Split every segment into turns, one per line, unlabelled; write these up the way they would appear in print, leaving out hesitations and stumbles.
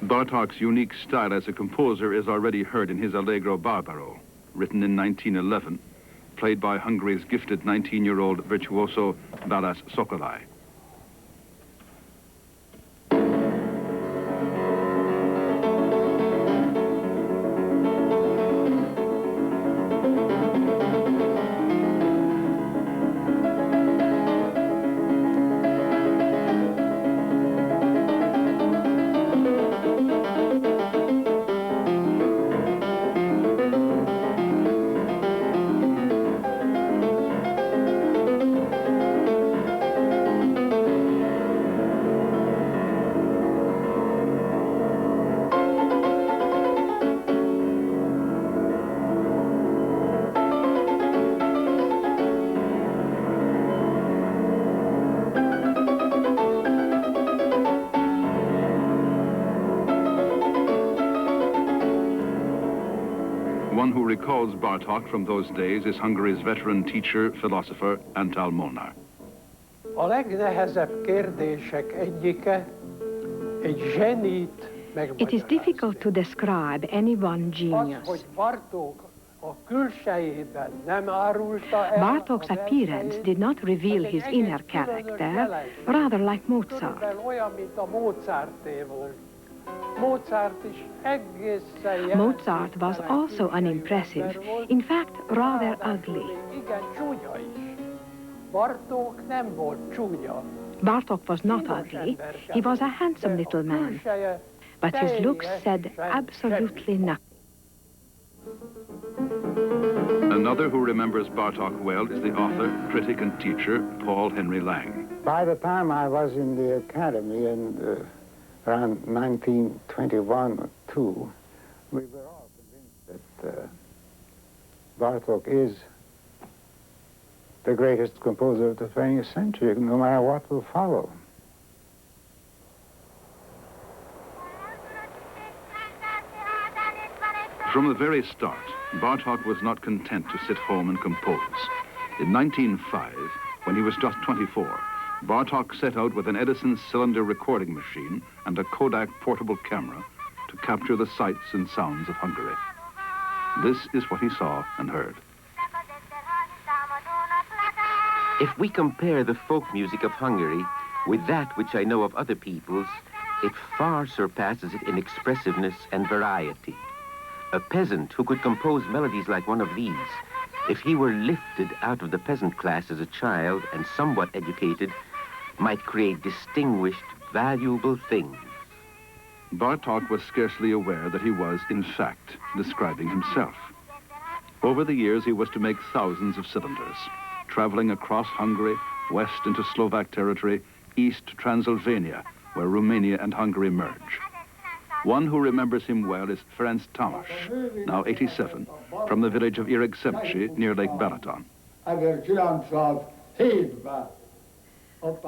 Bartók's unique style as a composer is already heard in his Allegro Barbaro, written in 1911, played by Hungary's gifted 19-year-old virtuoso Balázs Szokolai. One who recalls Bartók from those days is Hungary's veteran teacher, philosopher, Antal Molnár.
A legnehezebb kérdések egyike egy zsenit megmagyarázni.
It is difficult to describe any one genius.
Az, hogy Bartók a külsejében nem árulta el.
Bartók's appearance did not reveal his inner character, rather like Mozart.
Olyan, mint a Mozarté volt.
Mozart was also unimpressive, in fact rather ugly. Bartók was not ugly, he was a handsome little man, but his looks said absolutely nothing.
Another who remembers Bartók well is the author, critic and teacher, Paul Henry Lang.
By the time I was in the academy and around 1921 or 2, we were all convinced that Bartók is the greatest composer of the 20th century, no matter what will follow.
From the very start, Bartók was not content to sit home and compose. In 1905, when he was just 24, Bartók set out with an Edison cylinder recording machine and a Kodak portable camera to capture the sights and sounds of Hungary. This is what he saw and heard.
If we compare the folk music of Hungary with that which I know of other peoples, it far surpasses it in expressiveness and variety. A peasant who could compose melodies like one of these, if he were lifted out of the peasant class as a child and somewhat educated, might create distinguished, valuable things.
Bartók was scarcely aware that he was, in fact, describing himself. Over the years, he was to make thousands of cylinders, traveling across Hungary, west into Slovak territory, east to Transylvania, where Romania and Hungary merge. One who remembers him well is Ferenc Tamás, now 87, from the village of Iregszemcsi near Lake Balaton.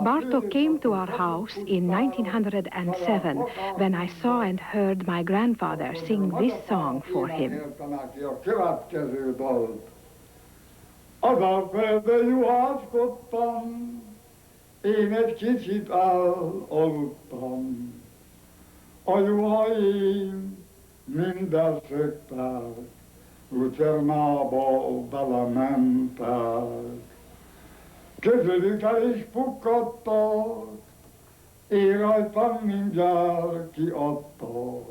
Bartók came to our house in 1907 when I saw and heard my grandfather sing this song for him.
A juhaim mind elszöktek, Lucernába belementek. Közülükkel is pukkadtak, én rajtam mindjárt kiadtak,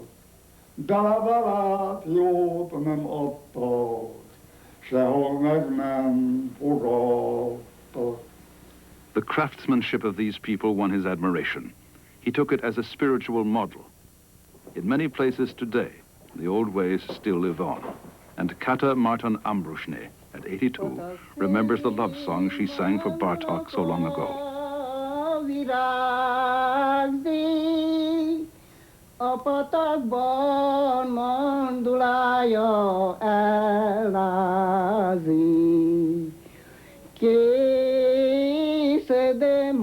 de levelet jót nem adtak, sehol meg nem fogadtak.
The craftsmanship of these people won his admiration. He took it as a spiritual model. In many places today, the old ways still live on. And Kata Martin Ambrushne, at 82, remembers the love song she sang for Bartók so long ago.
A patakban mandulája elázik, készedem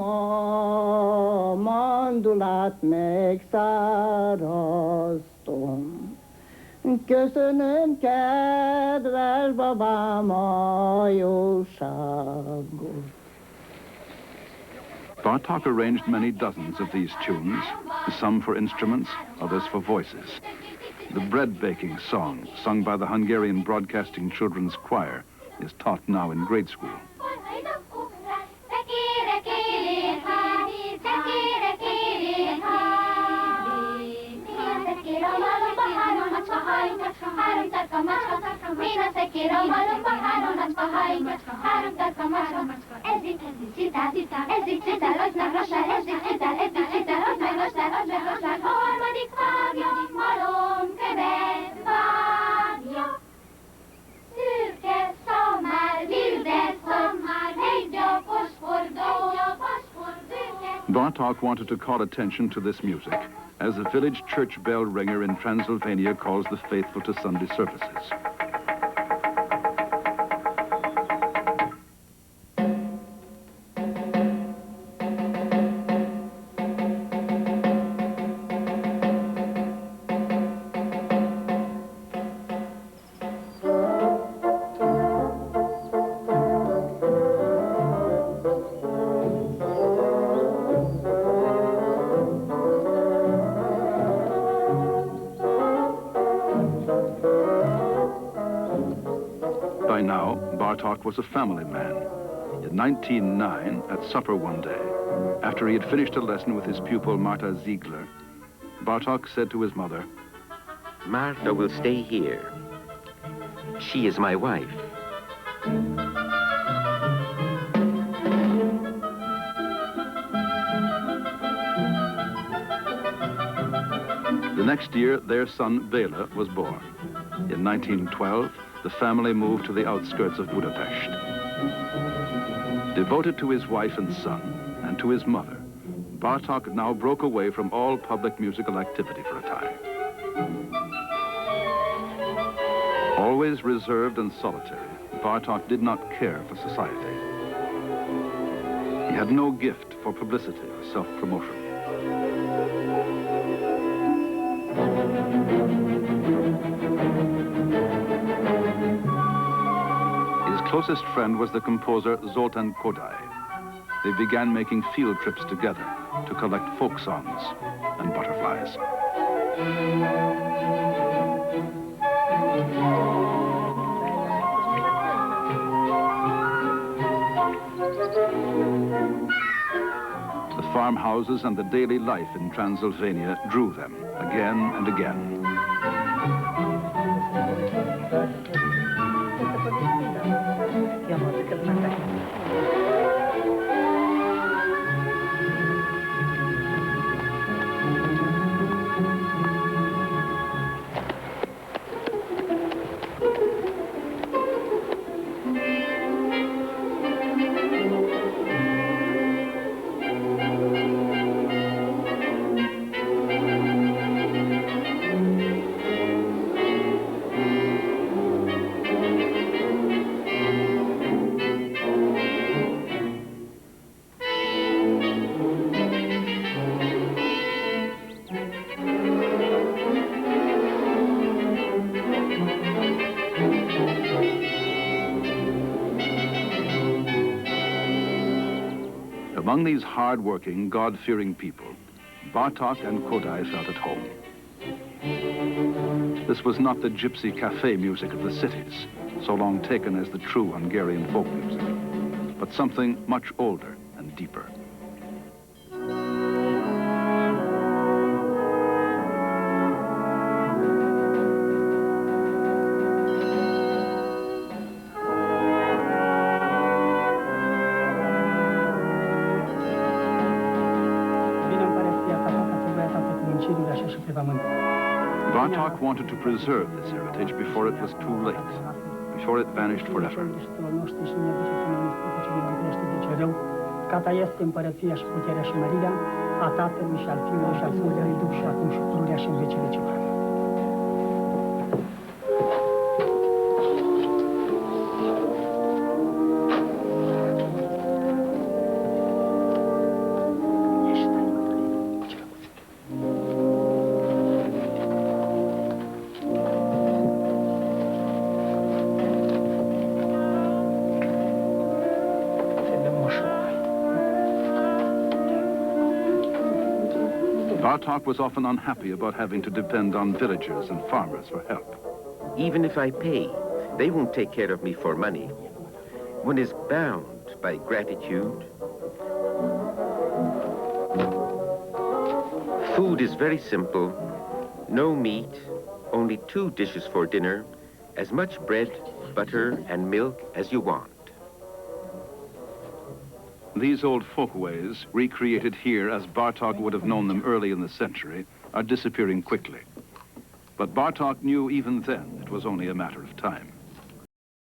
a mandulát megszáraztom. Köszönöm, kedves babám, a jóságot.
Bartók arranged many dozens of these tunes, some for instruments, others for voices. The bread-baking song, sung by the Hungarian Broadcasting Children's Choir, is taught now in grade school. Bartók wanted to call attention to this music, as the village church bell ringer in Transylvania calls the faithful to Sunday services. By now, Bartók was a family man. In 1909, at supper one day, after he had finished a lesson with his pupil Marta Ziegler, Bartók said to his mother,
Marta will stay here. She is my wife.
The next year, their son Béla was born. In 1912, the family moved to the outskirts of Budapest. Devoted to his wife and son, and to his mother, Bartók now broke away from all public musical activity for a time. Always reserved and solitary, Bartók did not care for society. He had no gift for publicity or self-promotion. His closest friend was the composer Zoltán Kodály. They began making field trips together to collect folk songs and butterflies. The farmhouses and the daily life in Transylvania drew them again and again. Among these hard-working, God-fearing people, Bartók and Kodály felt at home. This was not the gypsy cafe music of the cities, so long taken as the true Hungarian folk music, but something much older and deeper. Bartók wanted to preserve this heritage before it was too late, before it vanished forever.
Că ta este împărăția și puterea și mărirea a Tatălui și al Fiului și al Sfântului Duh și acum și pururea și în vecii vecilor.
Bartók was often unhappy about having to depend on villagers and farmers for help.
Even if I pay, they won't take care of me for money. One is bound by gratitude. Food is very simple. No meat, only 2 dishes for dinner, as much bread, butter, and milk as you want.
These old folkways, recreated here as Bartók would have known them early in the century, are disappearing quickly. But Bartók knew even then it was only a matter of time.